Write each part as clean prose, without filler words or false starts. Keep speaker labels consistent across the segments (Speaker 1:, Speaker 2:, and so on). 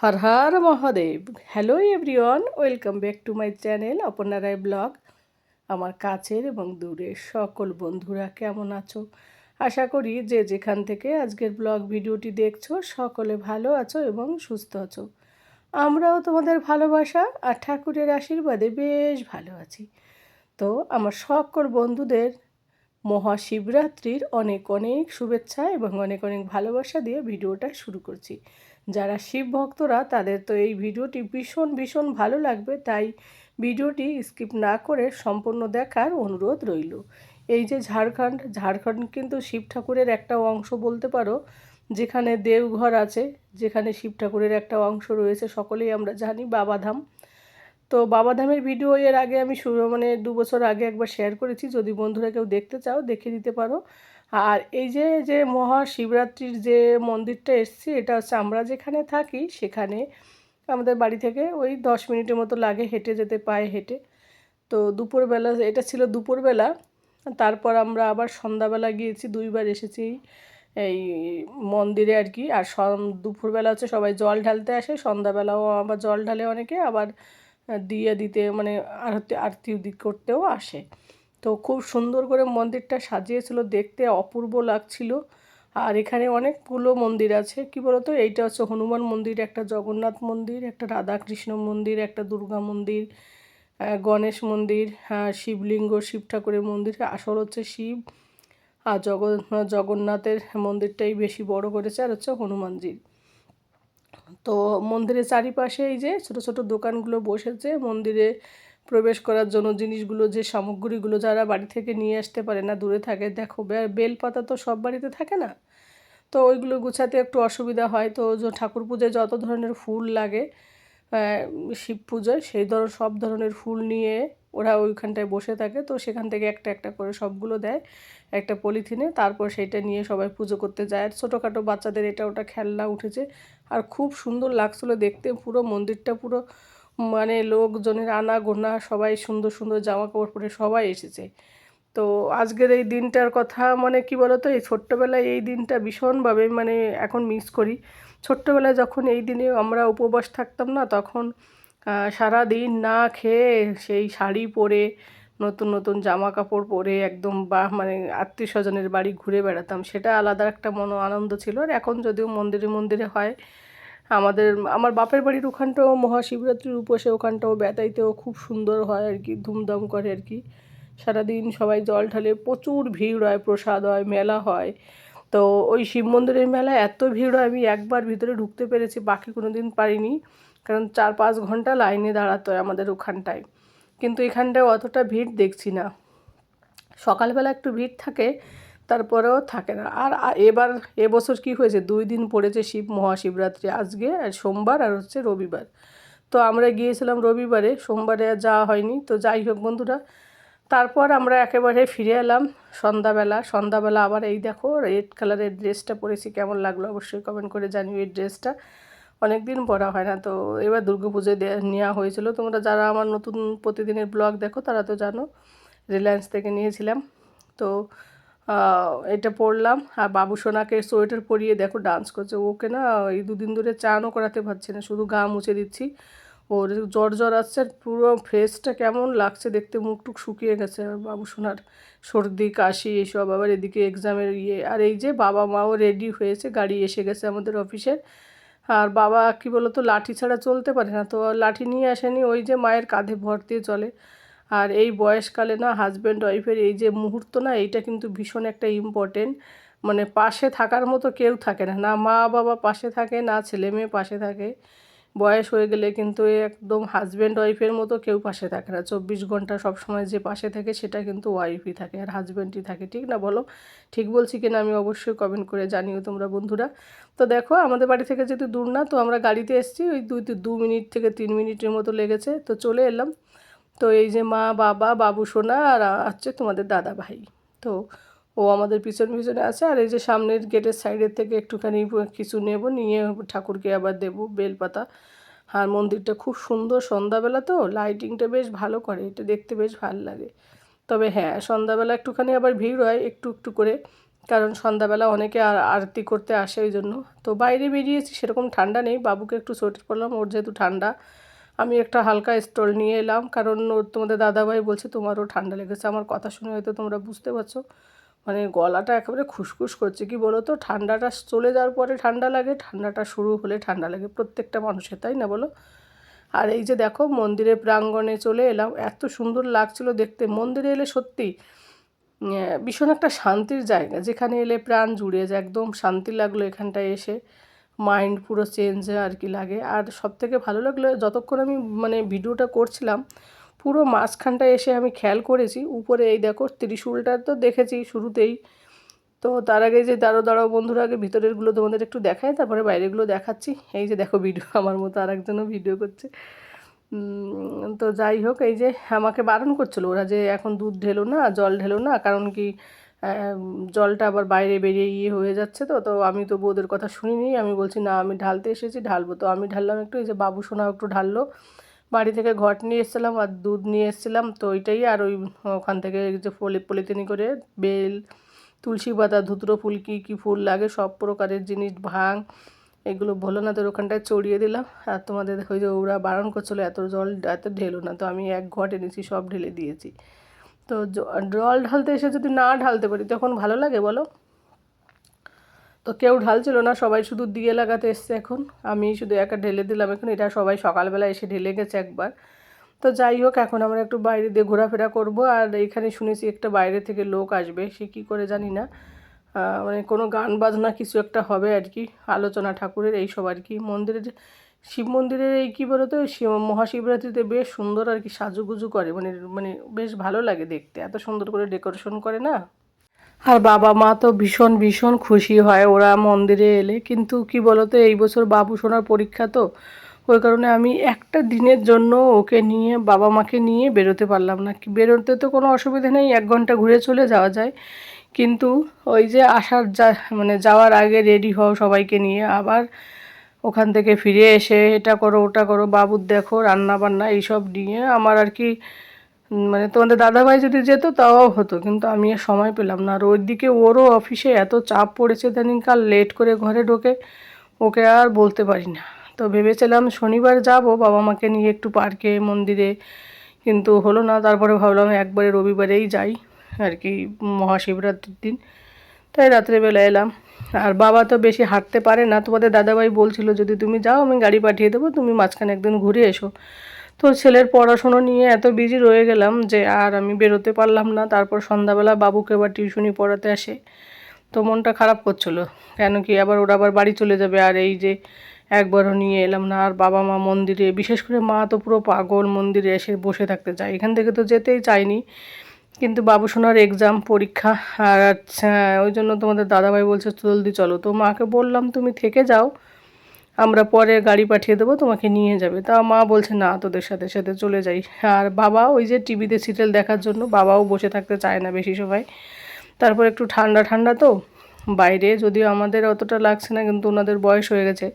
Speaker 1: Har Har Mahadev. Hello everyone, welcome back to my channel Aparna Roy blog. আমার কাছের এবং দূরের সকল বন্ধুরা কেমন আছো? আশা করি যে যেখান থেকে আজকের ব্লগ ভিডিওটি দেখছো সকলে ভালো আছো এবং সুস্থ আছো। আমরাও তোমাদের ভালোবাসা আর ঠাকুরের আশীর্বাদে বেশ ভালো আছি। তো আমার সকল বন্ধুদের মহাশিবরাত্রির অনেক অনেক শুভেচ্ছা এবং অনেক অনেক ভালোবাসা দিয়ে ভিডিওটা শুরু করছি। যারা শিব ভক্তরা তাদের তো এই ভিডিওটি ভীষণ ভীষণ ভালো লাগবে, তাই ভিডিওটি স্কিপ না করে সম্পূর্ণ দেখার অনুরোধ রইল। এই যে ঝাড়খণ্ড কিন্তু শিব ঠাকুরের একটা অংশ বলতে পারো, যেখানে দেওঘর আছে, যেখানে শিব ঠাকুরের একটা অংশ রয়েছে, সকলেই আমরা জানি বাবাধাম। তো বাবাধামের ভিডিও এর আগে আমি মানে 2 বছর আগে একবার শেয়ার করেছি, যদি বন্ধুরা কেউ দেখতে চাও দেখে নিতে পারো। আর এই যে যে মহাশিবরাত্রির যে মন্দিরটা এসছি, এটা হচ্ছে আমরা যেখানে থাকি সেখানে আমাদের বাড়ি থেকে ওই 10 মিনিটের মতো লাগে হেঁটে যেতে, পায়ে হেঁটে। তো দুপুরবেলা, এটা ছিল দুপুরবেলা। তারপর আমরা আবার সন্ধ্যাবেলা গিয়েছি, 2বার এসেছি এই মন্দিরে আর কি। আর দুপুরবেলা হচ্ছে সবাই জল ঢালতে আসে, সন্ধ্যাবেলাও আবার জল ঢালে অনেকে, আবার দিয়ে দিতে মানে আরতি করতেও আসে। তো খুব সুন্দর করে মন্দিরটা সাজিয়েছিল, দেখতে অপূর্ব লাগছিল। আর এখানে অনেকগুলো মন্দির আছে, কি বলতো, এইটা হচ্ছে হনুমান মন্দির, একটা জগন্নাথ মন্দির, একটা রাধাকৃষ্ণ মন্দির, একটা দুর্গা মন্দির, গণেশ মন্দির, শিবলিঙ্গ, শিব ঠাকুরের মন্দির। আসল হচ্ছে শিব, আর জগন্নাথের মন্দিরটাই বেশি বড় করেছে, আর হচ্ছে হনুমানজির। তো মন্দিরের চারিপাশে এই যে ছোট ছোট দোকানগুলো বসেছে মন্দিরে প্রবেশ করার জন্য, জিনিসগুলো যে সামগ্রীগুলো যারা বাড়ি থেকে নিয়ে আসতে পারে না, দূরে থাকে, দেখো বেলপাতা তো সব বাড়িতে থাকে না, তো ওইগুলো গুছাতে একটু অসুবিধা হয়। তো যে ঠাকুর পুজোয় যত ধরনের ফুল লাগে, শিব পুজোয় সেই সব ধরনের ফুল নিয়ে ওরা ওইখানটায় বসে থাকে। তো সেখান থেকে একটা একটা করে সবগুলো দেয় একটা পলিথিনে, তারপর সেইটা নিয়ে সবাই পুজো করতে যায়। আর ছোটোখাটো বাচ্চাদের এটা ওটা খেলনা উঠেছে, আর খুব সুন্দর লাগছিলো দেখতে। পুরো মন্দিরটা পুরো মানে লোকজনের আনাগোনা, সবাই সুন্দর সুন্দর জামা কাপড় পরে সবাই এসেছে। তো আজকের এই দিনটার কথা মানে কি বলতো, এই ছোট্টবেলায় এই দিনটা ভীষণভাবে মানে এখন মিস করি। ছোট্টবেলায় যখন এই দিনে আমরা উপবাস থাকতাম না, তখন সারা দিন না খেয়ে সেই শাড়ি পরে, নতুন নতুন জামা কাপড় পরে একদম মানে আত্মীয় স্বজনের বাড়ি ঘুরে বেড়াতাম, সেটা আলাদা একটা আনন্দ ছিল। আর এখন যদিও মন্দিরে মন্দিরে হয়, আমার বাপের বাড়ির ওখানটাও মহাশিবরাত্রির উপসে ওখানটাও বেতাইতেও খুব সুন্দর হয় আর কি, ধুমধাম করে আর কি। সারাদিন সবাই জল ঢালে, প্রচুর ভিড় হয়, প্রসাদ হয়, মেলা হয়। তো ওই শিব মন্দিরের মেলায় এত ভিড় হয়, আমি একবার ভিতরে ঢুকতে পেরেছি, বাকি কোনো দিন পারিনি, কারণ 4-5 ঘন্টা লাইনে দাঁড়াতে হয় আমাদের ওখানটায়। কিন্তু এখানটায় অতটা ভিড় দেখছি না, সকালবেলা একটু ভিড় থাকে, তারপরেও থাকে না। আর এবার এবছর কি হয়েছে, 2 দিন পড়েছে মহাশিবরাত্রি, আজকে আর সোমবার আর হচ্ছে রবিবার। তো আমরা গিয়েছিলাম রবিবারে, সোমবারে আর যাওয়া হয়নি। তো যাই হোক বন্ধুরা, তারপর আমরা একেবারে ফিরে এলাম সন্ধ্যাবেলা আবার এই দেখো রেড কালারের ড্রেসটা পরেছি, কেমন লাগলো অবশ্যই কমেন্ট করে জানিও। এই ড্রেসটা অনেক দিন পরা হয় না, তো এবার দুর্গাপুজোয় নেওয়া হয়েছিল। তোমরা যারা আমার নতুন প্রতিদিনের ব্লগ দেখো তারা তো জানো, রিলায়েন্স থেকে নিয়েছিলাম। তো এটা পরলাম, আর বাবু সোনাকে সোয়েটার পরিয়ে দেখো ডান্স করছে। ওকে না এই 2 দিন ধরে চানও করাতে পারছি না, শুধু গা মুছে দিচ্ছি। ওর জ্বর জ্বর আসছে, আর পুরো ফেসটা কেমন লাগছে দেখতে, মুখ টুক শুকিয়ে গেছে। আর বাবু সোনার সর্দি কাশি এসব, আবার এদিকে এক্সামের ইয়ে। আর এই যে বাবা মাও রেডি হয়েছে, গাড়ি এসে গেছে আমাদের অফিসের। আর বাবা কি বলতো, লাঠি ছাড়া চলতে পারে না, তো লাঠি নিয়ে আসেনি, ওই যে মায়ের কাঁধে ভর দিয়ে চলে। আর এই বয়সকালে না হাজব্যান্ড ওয়াইফের এই যে মুহূর্ত না, এইটা কিন্তু ভীষণ একটা ইম্পর্টেন্ট। মানে পাশে থাকার মতো কেউ থাকে না, না মা বাবা পাশে থাকে, না ছেলে মেয়ে পাশে থাকে। বয়স হয়ে গেলে কিন্তু একদম হাজব্যান্ড ওয়াইফের মতো কেউ পাশে থাকে না। 24 ঘন্টা সবসময় যে পাশে থাকে সেটা কিন্তু ওয়াইফই থাকে, আর হাজব্যান্ডই থাকে, ঠিক না বলো? ঠিক বলছি কিনা আমি অবশ্যই কমেন্ট করে জানিও তোমরা বন্ধুরা। তো দেখো আমাদের বাড়ি থেকে যেহেতু দূর না, তো আমরা গাড়িতে এসেছি, ওই 2 মিনিট থেকে 3 মিনিটের মতো লেগেছে, তো চলে এলাম। তো এই যে মা বাবা বাবু সোনা আর হচ্ছে তোমাদের দাদা ভাই, তো ও আমাদের পিছনে পিছনে আছে। আর এই যে সামনের গেটের সাইডের থেকে একটুখানি কিছু নেব, নিয়ে ঠাকুরকে আবার দেবো বেলপাতা। আর মন্দিরটা খুব সুন্দর, সন্ধ্যাবেলা তো লাইটিংটা বেশ ভালো করে, এটা দেখতে বেশ ভালো লাগে। তবে হ্যাঁ, সন্ধ্যাবেলা একটুখানি আবার ভিড় হয় একটু একটু করে, কারণ সন্ধ্যাবেলা অনেকে আরতি করতে আসে ওই জন্য। তো বাইরে বেরিয়েছি, সেরকম ঠান্ডা নেই, বাবুকে একটু সোয়েটার পরলাম, ওর যেহেতু ঠান্ডা। আমি একটা হালকা স্টোল নিয়ে এলাম, কারণ ওর তোমাদের দাদাভাই বলছে তোমারও ঠান্ডা লেগেছে। আমার কথা শুনে হয়তো তোমরা বুঝতে পারছো, মানে গলাটা একেবারে খুসখুস করছে। কি বলো তো, ঠান্ডাটা চলে যাওয়ার পরে ঠান্ডা লাগে, ঠান্ডাটা শুরু হলে ঠান্ডা লাগে প্রত্যেকটা মানুষের, তাই না বলো? আর এই যে দেখো মন্দিরের প্রাঙ্গণে চলে এলাম, এত সুন্দর লাগছিল দেখতে। মন্দিরে এলে সত্যি ভীষণ একটা শান্তির জায়গা, যেখানে এলে প্রাণ জুড়িয়ে যায়, একদম শান্তি লাগলো এখানটায় এসে, মাইন্ড পুরো চেঞ্জ আর কি লাগে। আর সবথেকে ভালো লাগলো যতক্ষণ আমি মানে ভিডিওটা করছিলাম, পুরো মাঝখানটায় এসে আমি খেয়াল করেছি উপরে এই দেখো ত্রিশূলটা তো দেখেছি শুরুতেই। তো তার আগে যে দাঁড়ো দাঁড়াও বন্ধুরা, আগে ভিতরেরগুলো তোমাদের একটু দেখাই, তারপরে বাইরেগুলো দেখাচ্ছি। এই যে দেখো ভিডিও, আমার মতো আর একজনও ভিডিও করছে। তো যাই হোক, এই যে আমাকে বারণ করছিল ওরা যে এখন দুধ ঢেলো না, জল ঢেলো না, কারণ কি জলটা আবার বাইরে বেরিয়ে হয়ে যাচ্ছে। তো তো আমি তো ওদের কথা শুনিনি, আমি বলছি না আমি ঢালতে এসেছি, ঢালবো। তো আমি ঢাললাম একটু, এই যে বাবু সোনাও একটু ঢাললো। বাড়ি থেকে ঘট নিয়ে এসেছিলাম আর দুধ নিয়ে এসেছিলাম, তো ওইটাই। আর ওই ওখান থেকে যে পলিথিনে করে বেল, তুলসী পাতা, ধুতরো ফুল, কী কী ফুল লাগে সব প্রকারের জিনিস, ভাঙ, এগুলো ভোলানাথের ওখানটায় চড়িয়ে দিলাম। আর তোমাদের ওই যে ওরা বারণ করছিলো এত জল এত ঢেলো না, তো আমি এক ঘট এনেছি, সব ঢেলে দিয়েছি। তো জল ঢালতে এসে যদি না ঢালতে পারি তখন ভালো লাগে বলো? তো কেউ ঢালছিল না, সবাই শুধু দিয়ে লাগাতে এসছে এখন। আমি শুধু একা ঢেলে দিলাম এখন, এটা সবাই সকালবেলা এসে ঢেলে গেছে একবার। তো যাই হোক, এখন আমরা একটু বাইরে দিয়ে ঘোরাফেরা করব। আর এইখানে শুনেছি একটা বাইরে থেকে লোক আসবে, সে কী করে জানি না, মানে কোনো গান বাজনা কিছু একটা হবে আর কি, আলোচনা ঠাকুরের এইসব আর কি। মন্দিরের শিব মন্দিরের এই কী বলো তো, মহাশিবরাত্রিতে বেশ সুন্দর আর কি সাজুগুজু করে, মানে মানে বেশ ভালো লাগে দেখতে, এত সুন্দর করে ডেকোরেশন করে না। আর বাবা মা তো ভীষণ ভীষণ খুশি হয় ওরা মন্দিরে এলে। কিন্তু কি বলতো, এই বছর বাবু সোনার পরীক্ষা, তো ওই কারণে আমি একটা দিনের জন্য ওকে নিয়ে, বাবা মাকে নিয়ে বেরোতে পারলাম না। বেরোতে তো কোনো অসুবিধা নেই, 1 ঘন্টা ঘুরে চলে যাওয়া যায়, কিন্তু ওই যে আসার মানে যাওয়ার আগে রেডি হও সবাইকে নিয়ে, আবার ওখান থেকে ফিরে এসে এটা করো ওটা করো, বাবুর দেখো রান্না বান্না এইসব নিয়ে আমার আর কি, মানে তোমাদের দাদাভাই যদি যেত তাও হতো, কিন্তু আমি আর সময় পেলাম না। আর ওইদিকে ওরও অফিসে এত চাপ পড়েছে কাল লেট করে ঘরে ঢোকে, ওকে আর বলতে পারি না। তো ভেবেছিলাম শনিবার যাব বাবা মাকে নিয়ে একটু পার্কে, মন্দিরে, কিন্তু হলো না। তারপরে ভাবলাম একবারে রবিবারেই যাই আর কি, মহাশিবরাত্রির দিন। তাই রাত্রেবেলা এলাম। আর বাবা তো বেশি হাঁটতে পারে না, তোমাদের দাদাভাই বলছিল যদি তুমি যাও আমি গাড়ি পাঠিয়ে দেবো, তুমি মাঝখানে একদিন ঘুরে এসো। তো ছেলের পড়াশুনো নিয়ে এত বিজি রয়ে গেলাম যে আর আমি বেরোতে পারলাম না। তারপর সন্ধ্যাবেলা বাবুকে আবার টিউশনি পড়াতে আসে, তো মনটা খারাপ করছিলো, কেন কি আবার ওরা আবার বাড়ি চলে যাবে, আর এই যে একবারও নিয়ে এলাম না। আর বাবা মা মন্দিরে, বিশেষ করে মা তো পুরো পাগল, মন্দিরে এসে বসে থাকতে চায়, এখান থেকে তো যেতেই চাইনি। কিন্তু বাবু সোনার এক্সাম, পরীক্ষা, আর আচ্ছা ওই জন্য তোমাদের দাদাভাই বলছে জলদি চলো। তো মাকে বললাম তুমি থেকে যাও, আমরা পরে গাড়ি পাঠিয়ে দেবো, তোমাকে নিয়ে যাবে। তা মা বলছে না তোদের সাথে সাথে চলে যাই। আর বাবা ওই যে টিভিতে সিরিয়াল দেখার জন্য বাবাও বসে থাকতে চায় না বেশি সময়। তারপর একটু ঠান্ডা ঠান্ডা তো বাইরে, যদিও আমাদের অতটা লাগছে না, কিন্তু ওনাদের বয়স হয়ে গেছে।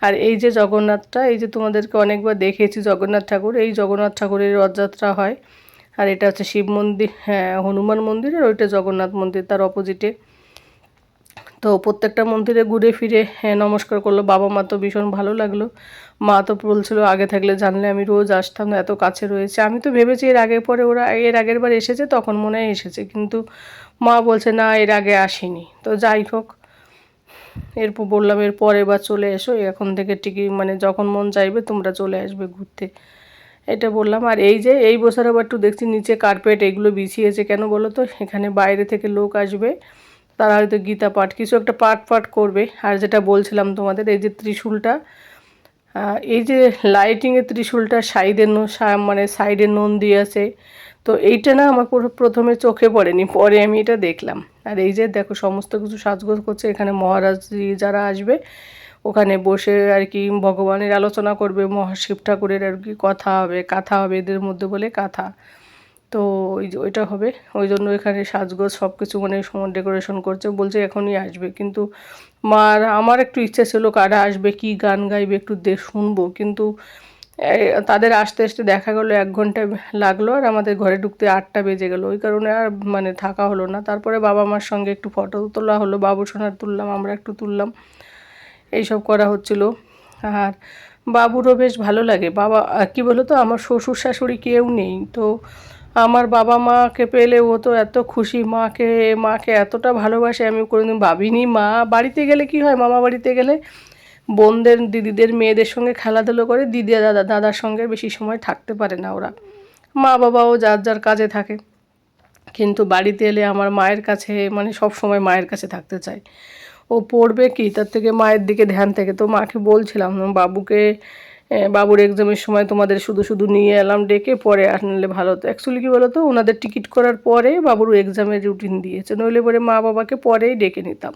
Speaker 1: আর এই যে জগন্নাথটা, এই যে তোমাদেরকে অনেকবার দেখিয়েছি জগন্নাথ ঠাকুর, এই জগন্নাথ ঠাকুরের রথযাত্রা হয়। আর এটা হচ্ছে শিব মন্দির, হ্যাঁ হনুমান মন্দির, আর ওইটা জগন্নাথ মন্দির তার অপোজিটে। তো প্রত্যেকটা মন্দিরে ঘুরে ফিরে নমস্কার করলো বাবা মা, তো ভীষণ ভালো লাগলো। মা তো বলছিল আগে থাকলে জানলে আমি রোজ আসতাম, এত কাছে রয়েছে। আমি তো ভেবেছি এর আগে পরে ওরা এর আগের বার এসেছে তখন মনে হয় এসেছে, কিন্তু মা বলছে না এর আগে আসেনি। তো যাই হোক, এরপর বললাম এরপর এবার চলে এসো, এখন থেকে টিকিট মানে যখন মন চাইবে তোমরা চলে আসবে ঘুরতে, এটা বললাম। আর এই যে এই বছর আবার একটু দেখছি নিচে কার্পেট এগুলো বিছিয়েছে, কেন বলো তো, এখানে বাইরে থেকে লোক আসবে, তারা হয়তো গীতা পাঠ কিছু একটা পাঠ করবে। আর যেটা বলছিলাম তোমাদের, এই যে ত্রিশূলটা, এই যে লাইটিংয়ের ত্রিশূলটা সাইডে মানে সাইডে নন্দী আছে, তো এইটা না আমার প্রথমে চোখে পড়েনি, পরে আমি এটা দেখলাম। আর এই যে দেখো সমস্ত কিছু সাজগোজ করছে, এখানে মহারাজজি যারা আসবে ওখানে বসে আর কি ভগবানের আলোচনা করবে, মহাশিব ঠাকুরের আর কি কথা হবে, কাথা হবে এদের মধ্যে বলে কাথা। তো ওই যে ওইটা হবে, ওই জন্য এখানে সাজগোজ সব কিছু মানে সময় ডেকোরেশন করছে, বলছে এখনই আসবে। কিন্তু আমার একটু ইচ্ছে ছিল কারা আসবে, কি গান গাইবে একটু শুনবো, কিন্তু তাদের আসতে আসতে দেখা গেলো 1 ঘন্টা লাগলো, আর আমাদের ঘরে ঢুকতে 8টা বেজে গেলো। ওই কারণে আর মানে থাকা হলো না। তারপরে বাবা মার সঙ্গে একটু ফটো তোলা হলো, বাবু সোনার তুললাম, আমরা একটু তুললাম, এইসব করা হচ্ছিল। আর বাবুরও বেশ ভালো লাগে। বাবা কী বলো তো, আমার শ্বশুর শাশুড়ি কেউ নেই, তো আমার বাবা মাকে পেলে ও তো এত খুশি, মাকে মাকে এতটা ভালোবাসে আমি কোনোদিন ভাবিনি। মা বাড়িতে গেলে কি হয়, মামা বাড়িতে গেলে বোনদের দিদিদের মেয়েদের সঙ্গে খেলাধুলো করে, দিদি দাদার সঙ্গে বেশি সময় থাকতে পারে না ওরা, মা বাবাও যার যার কাজে থাকে। কিন্তু বাড়িতে এলে আমার মায়ের কাছে মানে সব সময় মায়ের কাছে থাকতে চায়। ও পড়বে কি, তার থেকে মায়ের দিকে ধ্যান থাকে। তো মাকে বলছিলাম বাবুকে, বাবুর এক্সামের সময় তোমাদের শুধু শুধু নিয়ে এলাম ডেকে, পরে আনলে ভালো হতো। অ্যাকচুয়ালি কী বলো তো, ওনাদের টিকিট করার পরে বাবুর এক্সামের রুটিন দিয়েছে, নইলে পরে মা বাবাকে পরেই ডেকে নিতাম।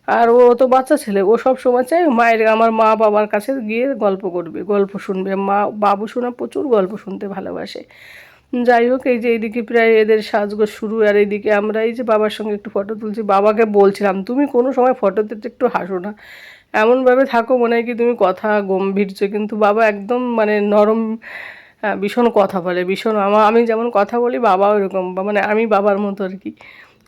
Speaker 1: আর ও তো বাচ্চা ছেলে, ও সব সময় চায় মায়ের, আমার মা বাবার কাছে গিয়ে গল্প করবে, গল্প শুনবে। বাবু শোনা প্রচুর গল্প শুনতে ভালোবাসে। যাই হোক, এই যে এইদিকে প্রায় এদের সাজগোজ শুরু, আর এইদিকে আমরা এই যে বাবার সঙ্গে একটু ফটো তুলছি। বাবাকে বলছিলাম তুমি কোনো সময় ফটো তুলতে একটু হাসো না, এমনভাবে থাকো মনে হয় কি তুমি কথা গম্ভীর্য, কিন্তু বাবা একদম মানে নরম, ভীষণ কথা বলে, ভীষণ। আমি যেমন কথা বলি বাবাও এরকম, মানে আমি বাবার মতো আর কি।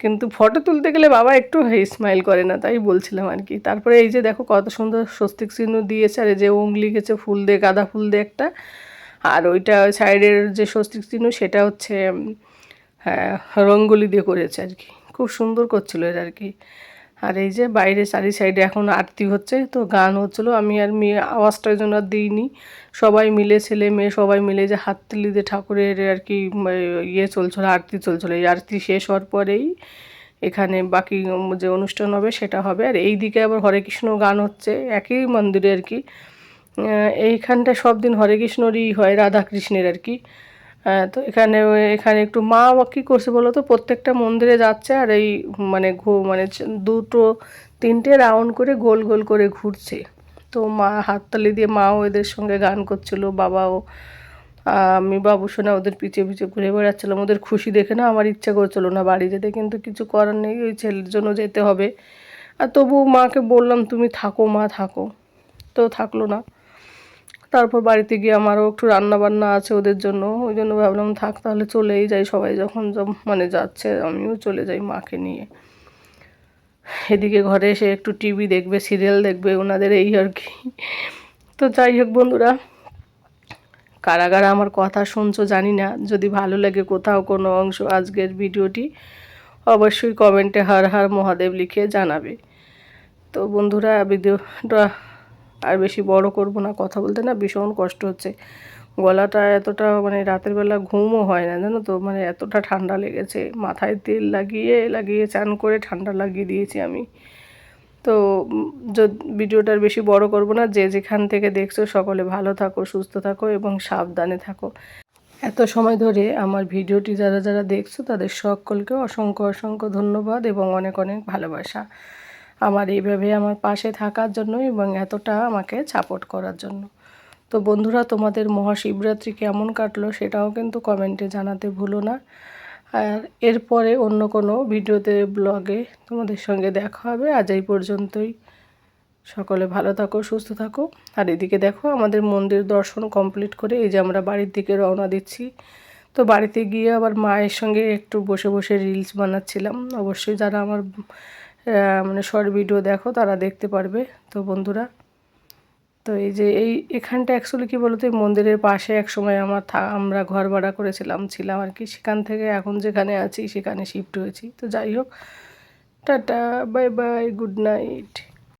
Speaker 1: কিন্তু ফটো তুলতে গেলে বাবা একটু স্মাইল করে না, তাই বলছিলাম আর কি। তারপরে এই যে দেখো কত সুন্দর স্বস্তিক চিহ্ন দিয়েছে, আর এই যে ওম লিখেছে ফুল দিয়ে, গাঁদা ফুল দিয়ে একটা। আর ওইটা সাইডের যে স্বস্তিক চিহ্ন সেটা হচ্ছে হ্যাঁ রঙ্গোলি দিয়ে করেছে আর কি, খুব সুন্দর করছিল এর আর কি। আর এই যে বাইরে চারি সাইডে এখন আরতি হচ্ছে, তো গান হচ্ছিলো, আমি আর মেয়ে আওয়াজটা ওই জন্য আর দিইনি। সবাই মিলে ছেলে মেয়ে সবাই মিলে যে হাততালি দিয়ে ঠাকুরের আর কি ইয়ে চলছিল, আরতি চলছিলো। এই আরতি শেষ হওয়ার পরেই এখানে বাকি যে অনুষ্ঠান হবে সেটা হবে। আর এই দিকে আবার হরে কৃষ্ণ গান হচ্ছে একই মন্দিরে আর কি। এইখানটা সব দিন হরে কৃষ্ণরই হয়, রাধা কৃষ্ণের আর কি। তো এখানে এখানে একটু মা কী করছে বলো তো, প্রত্যেকটা মন্দিরে যাচ্ছে আর এই মানে মানে 2-3টে রাউন্ড করে গোল গোল করে ঘুরছে। তো মা হাততালি দিয়ে মাও এদের সঙ্গে গান করছিল, বাবাও। আমি বাবু সোনা ওদের পিছিয়ে পিছিয়ে ঘুরে বেড়াচ্ছিলাম। ওদের খুশি দেখে না আমার ইচ্ছা করছিল না বাড়ি যেতে, কিন্তু কিছু করার নেই, ওই ছেলের জন্য যেতে হবে। আর তবুও মাকে বললাম তুমি থাকো মা, থাকো, তো থাকলো না। তারপর বাড়িতে গিয়ে আমারও একটু রান্না বান্না আছে ওদের জন্য, ওই জন্য ভাবলাম থাক তাহলে চলেই যাই, সবাই যখন মানে যাচ্ছে আমিও চলে যাই মাকে নিয়ে। এদিকে ঘরে এসে একটু টিভি দেখবে, সিরিয়াল দেখবে ওনাদের, এই আর কি। তো যাই হোক বন্ধুরা, কারা কারা আমার কথা শুনছো জানি না, যদি ভালো লাগে কোথাও কোনো অংশ আজকের ভিডিওটি, অবশ্যই কমেন্টে হর হর মহাদেব লিখে জানাবে। তো বন্ধুরা ভিডিওটা আর বেশি বড় করব না, কথা বলতে না ভীষণ কষ্ট হচ্ছে, গলাটা এতটা মানে রাতের বেলা ঘুমও হয় না জানো তো, মানে এতটা ঠান্ডা লেগেছে, মাথায় তেল লাগিয়ে লাগিয়ে চান করে ঠান্ডা লাগিয়ে দিয়েছি আমি। তো ভিডিওটার বেশি বড় করব না, যে যেখান থেকে দেখছো সকলে ভালো থাকো, সুস্থ থাকো এবং সাবধানে থাকো। এত সময় ধরে আমার ভিডিওটি যারা যারা দেখছো তাদের সকলকে অসংখ্য অসংখ্য ধন্যবাদ এবং অনেক অনেক ভালোবাসা আমার এইভাবে আমার পাশে থাকার জন্য এবং এতটা আমাকে সাপোর্ট করার জন্য। তো বন্ধুরা, তোমাদের মহাশিবরাত্রি কেমন কাটলো সেটাও কিন্তু কমেন্টে জানাতে ভুলো না। আর এরপরে অন্য কোনো ভিডিওতে ব্লগে তোমাদের সঙ্গে দেখা হবে। আজ এই পর্যন্তই, সকলে ভালো থাকো, সুস্থ থাকো। আর এদিকে দেখো আমাদের মন্দির দর্শন কমপ্লিট করে এই যে আমরা বাড়ির দিকে রওনা দিচ্ছি। তো বাড়িতে গিয়ে আবার মায়ের সঙ্গে একটু বসে বসে রিলস বানাচ্ছিলাম। অবশ্যই যারা আমার মানে শর্ট ভিডিও দেখো তারা দেখতে পারবে। তো বন্ধুরা, তো এই যে এখানটা অ্যাকচুয়ালি কী বলতো, এই মন্দিরের পাশে এক সময় আমরা ঘর ভাড়া ছিলাম আর কি। সেখান থেকে এখন যেখানে আছি সেখানে শিফট হয়েছি। তো যাই হোক, tata, bye bye, good night.